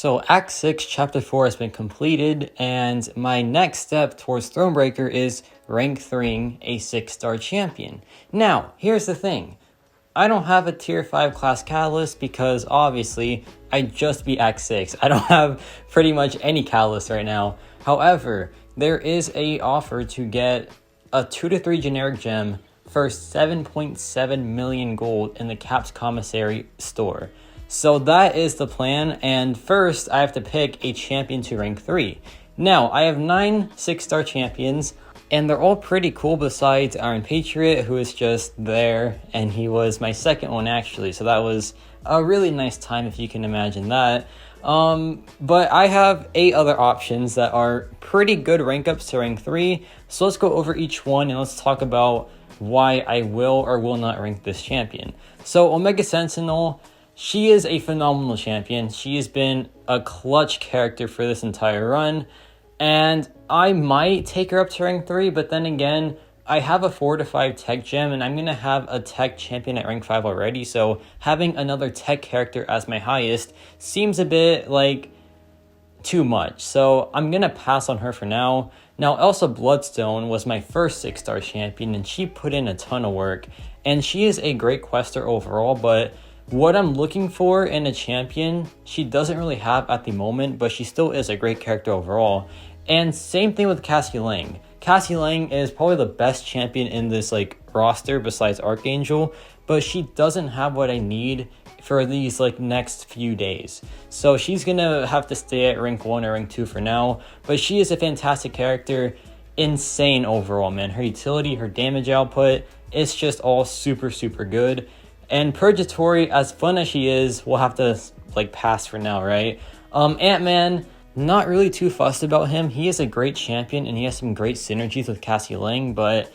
So Act 6, Chapter 4 has been completed, and my next step towards Thronebreaker is rank 3ing a 6-star champion. Now, here's the thing. I don't have a tier 5 class catalyst because obviously I just beat Act 6. I don't have pretty much any catalyst right now. However, there is a offer to get a 2 to 3 generic gem for 7.7 million gold in the Caps Commissary store. So that is the plan, and first I have to pick a champion to rank 3. Now, I have 9 6-star champions, and they're all pretty cool besides Iron Patriot, who is just there, and he was my second one actually, so that was a really nice time if you can imagine that. But I have 8 other options that are pretty good rank ups to rank 3, so let's go over each one and let's talk about why I will or will not rank this champion. So Omega Sentinel, she is a phenomenal champion. She has been a clutch character for this entire run, and I might take her up to rank 3, but then again, I have a 4 to 5 tech gem, and I'm going to have a tech champion at rank 5 already, so having another tech character as my highest seems a bit like too much, so I'm going to pass on her for now. Now, Elsa Bloodstone was my first 6-star champion, and she put in a ton of work, and she is a great quester overall, but what I'm looking for in a champion, she doesn't really have at the moment, but she still is a great character overall. And same thing with Cassie Lang. Cassie Lang is probably the best champion in this roster besides Archangel, but she doesn't have what I need for these next few days. So she's gonna have to stay at rank 1 or rank 2 for now, but she is a fantastic character. Insane overall, man. Her utility, her damage output, it's just all super good. And Purgatory, as fun as she is, we'll have to pass for now, right? Ant-Man, not really too fussed about him. He is a great champion and he has some great synergies with Cassie Lang, but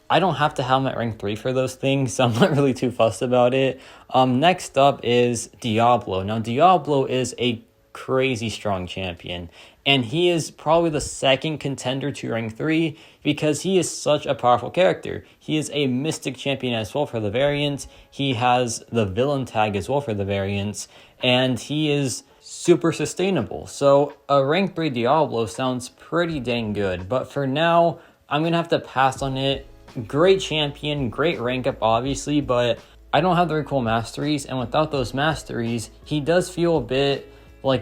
I don't have to have him at rank 3 for those things, so I'm not really too fussed about it. Next up is Diablo. Now, Diablo is a crazy strong champion, and he is probably the second contender to rank 3 because he is such a powerful character. He is a mystic champion as well for the variants. He has the villain tag as well for the variants, and he is super sustainable. So a rank 3 Diablo sounds pretty dang good, but for now, I'm going to have to pass on it. Great champion, great rank up obviously, but I don't have the recall masteries, and without those masteries, he does feel a bit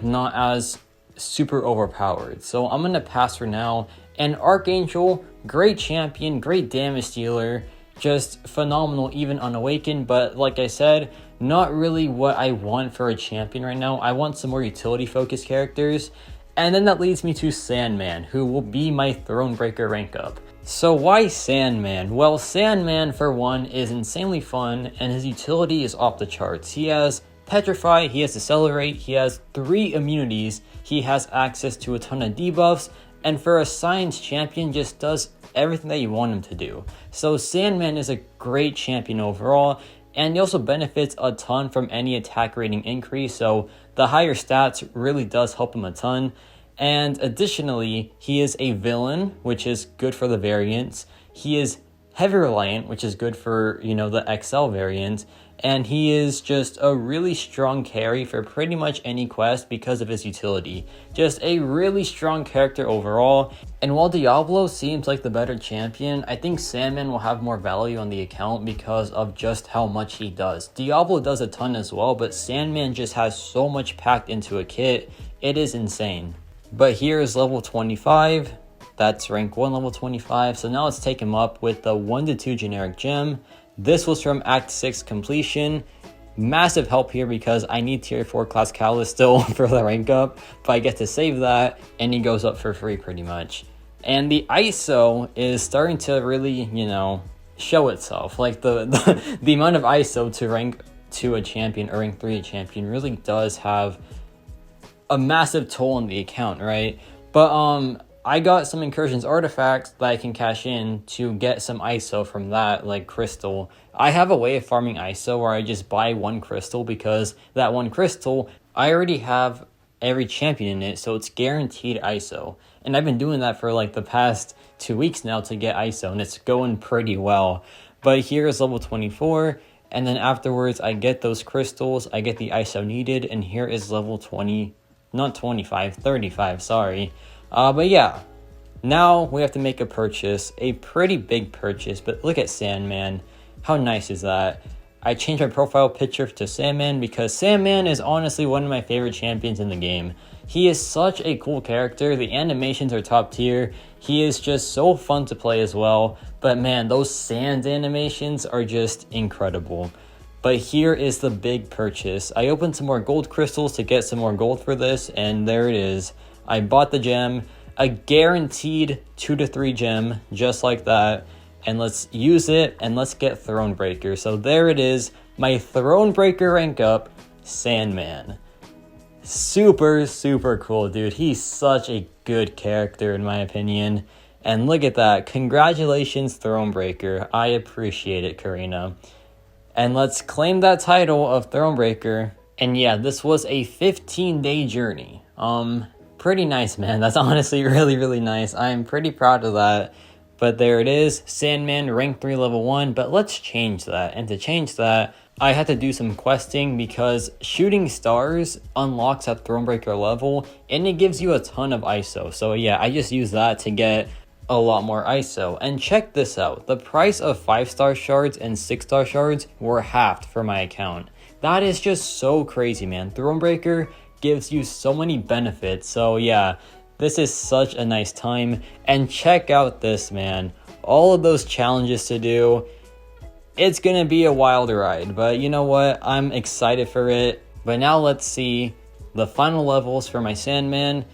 not as super overpowered. So I'm going to pass for now. And Archangel, great champion, great damage dealer, just phenomenal even unawakened, but like I said, not really what I want for a champion right now. I want some more utility focused characters. And then that leads me to Sandman, who will be my Thronebreaker rank up. So why Sandman? Well, Sandman for one is insanely fun and his utility is off the charts. He has Petrify, he has Decelerate, he has 3 immunities, he has access to a ton of debuffs, and for a science champion just does everything that you want him to do. So Sandman is a great champion overall, and he also benefits a ton from any attack rating increase, so the higher stats really does help him a ton. And additionally, he is a villain, which is good for the variants. He is heavy reliant, which is good for, the XL variant. And he is just a really strong carry for pretty much any quest because of his utility. Just a really strong character overall. And while Diablo seems like the better champion, I think Sandman will have more value on the account because of just how much he does. Diablo does a ton as well, but Sandman just has so much packed into a kit. It is insane. But here is level 25. That's rank 1 level 25. So now let's take him up with the 1 to 2 generic gem. This was from Act 6 completion. Massive help here because I need tier 4 class catalyst still for the rank up, but I get to save that and he goes up for free pretty much. And the ISO is starting to really, show itself. The amount of ISO to rank 2 a champion or rank 3 a champion really does have a massive toll on the account, right? But I got some incursions artifacts that I can cash in to get some ISO from that, like crystal. I have a way of farming ISO where I just buy 1 crystal because that 1 crystal, I already have every champion in it, so it's guaranteed ISO. And I've been doing that for the past 2 weeks now to get ISO, and it's going pretty well. But here is level 24, and then afterwards I get those crystals, I get the ISO needed, and here is level 20 not 25, 35, sorry. But yeah, now we have to make a purchase, a pretty big purchase, but look at Sandman. How nice is that? I changed my profile picture to Sandman because Sandman is honestly one of my favorite champions in the game. He is such a cool character. The animations are top tier. He is just so fun to play as well. But man, those sand animations are just incredible. But here is the big purchase. I opened some more gold crystals to get some more gold for this, and there it is. I bought the gem, a guaranteed 2 to 3 gem, just like that. And let's use it, and let's get Thronebreaker. So there it is, my Thronebreaker rank up, Sandman. Super, super cool, dude. He's such a good character in my opinion. And look at that. Congratulations, Thronebreaker. I appreciate it, Karina. And let's claim that title of Thronebreaker. And yeah, this was a 15-day journey. Pretty nice, man. That's honestly really, really nice. I'm pretty proud of that. But there it is, Sandman, rank 3, level 1. But let's change that. And to change that, I had to do some questing because shooting stars unlocks at Thronebreaker level and it gives you a ton of ISO. So yeah, I just used that to get a lot more ISO. And check this out, the price of 5-star shards and 6-star shards were halved for my account. That is just so crazy, man. Thronebreaker gives you so many benefits. So yeah, this is such a nice time. And check out this, man. All of those challenges to do. It's gonna be a wild ride, but you know what? I'm excited for it. But now let's see the final levels for my Sandman.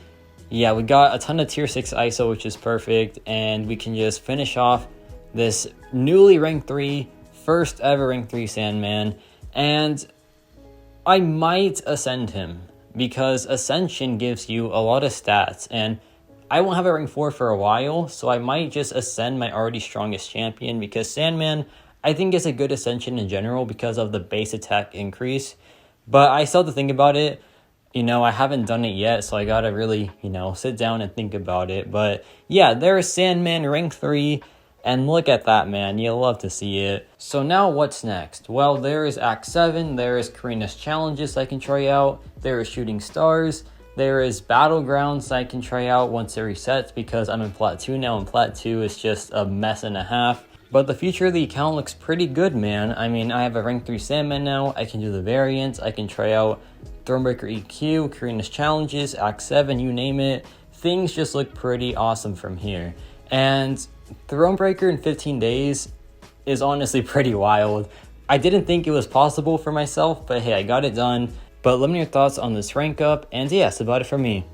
Yeah, we got a ton of tier 6 ISO, which is perfect. And we can just finish off this newly rank 3, first ever rank 3 Sandman. And I might ascend him because Ascension gives you a lot of stats. And I won't have a rank 4 for a while, so I might just ascend my already strongest champion because Sandman, I think it's a good ascension in general because of the base attack increase. But I still have to think about it. You know, I haven't done it yet, so I gotta really, sit down and think about it. But yeah, there's Sandman rank 3. And look at that, man. You'll love to see it. So now what's next? Well, there is Act 7. There is Karina's challenges I can try out. There is Shooting Stars. There is Battlegrounds I can try out once it resets because I'm in Plat 2 now, and Plat 2 is just a mess and a half. But the future of the account looks pretty good, man. I mean, I have a rank 3 Sandman now. I can do the variants. I can try out Thronebreaker EQ, Karina's challenges, Act 7, you name it. Things just look pretty awesome from here. And Thronebreaker in 15 days is honestly pretty wild. I didn't think it was possible for myself, but hey, I got it done. But let me know your thoughts on this rank up. And yeah, that's about it for me.